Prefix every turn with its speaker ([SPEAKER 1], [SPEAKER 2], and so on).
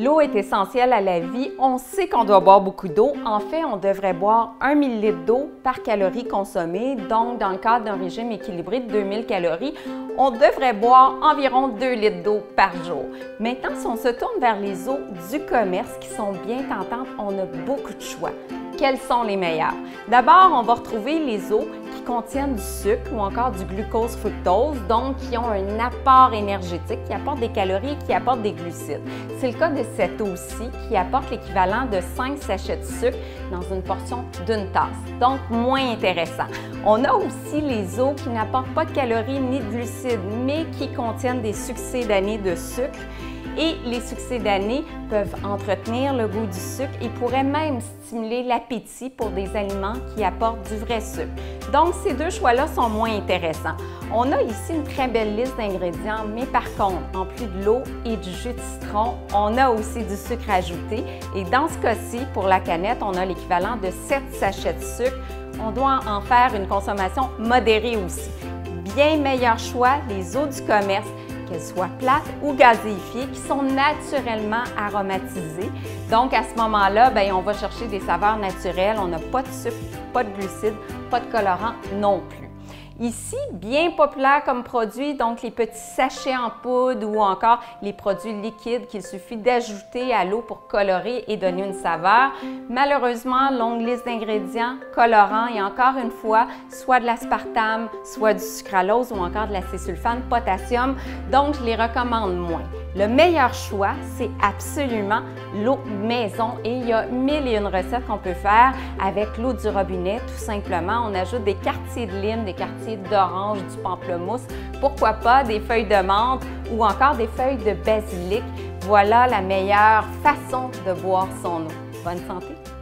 [SPEAKER 1] L'eau est essentielle à la vie. On sait qu'on doit boire beaucoup d'eau. En fait, on devrait boire 1 ml d'eau par calorie consommée. Donc, dans le cadre d'un régime équilibré de 2000 calories, on devrait boire environ 2 litres d'eau par jour. Maintenant, si on se tourne vers les eaux du commerce qui sont bien tentantes, on a beaucoup de choix. Quelles sont les meilleures? D'abord, on va retrouver les eaux qui contiennent du sucre ou encore du glucose fructose, donc qui ont un apport énergétique, qui apportent des calories et qui apportent des glucides. C'est le cas de cette eau-ci qui apporte l'équivalent de 5 sachets de sucre dans une portion d'une tasse, donc moins intéressant. On a aussi les eaux qui n'apportent pas de calories ni de glucides, mais qui contiennent des succédanés de sucre. Et les succédanés peuvent entretenir le goût du sucre et pourraient même stimuler l'appétit pour des aliments qui apportent du vrai sucre. Donc, ces deux choix-là sont moins intéressants. On a ici une très belle liste d'ingrédients, mais par contre, en plus de l'eau et du jus de citron, on a aussi du sucre ajouté. Et dans ce cas-ci, pour la canette, on a l'équivalent de 7 sachets de sucre. On doit en faire une consommation modérée aussi. Bien meilleur choix, les eaux du commerce, qu'elles soient plates ou gazéifiées, qui sont naturellement aromatisées. Donc, à ce moment-là, on va chercher des saveurs naturelles. On n'a pas de sucre, pas de glucides, pas de colorant non plus. Ici, bien populaire comme produit, donc les petits sachets en poudre ou encore les produits liquides qu'il suffit d'ajouter à l'eau pour colorer et donner une saveur. Malheureusement, longue liste d'ingrédients, colorants et encore une fois, soit de l'aspartame, soit du sucralose ou encore de l'acésulfame potassium, donc je les recommande moins. Le meilleur choix, c'est absolument l'eau maison et il y a 1001 recettes qu'on peut faire avec l'eau du robinet. Tout simplement, on ajoute des quartiers de lime, des quartiers d'orange, du pamplemousse, pourquoi pas des feuilles de menthe ou encore des feuilles de basilic. Voilà la meilleure façon de boire son eau. Bonne santé!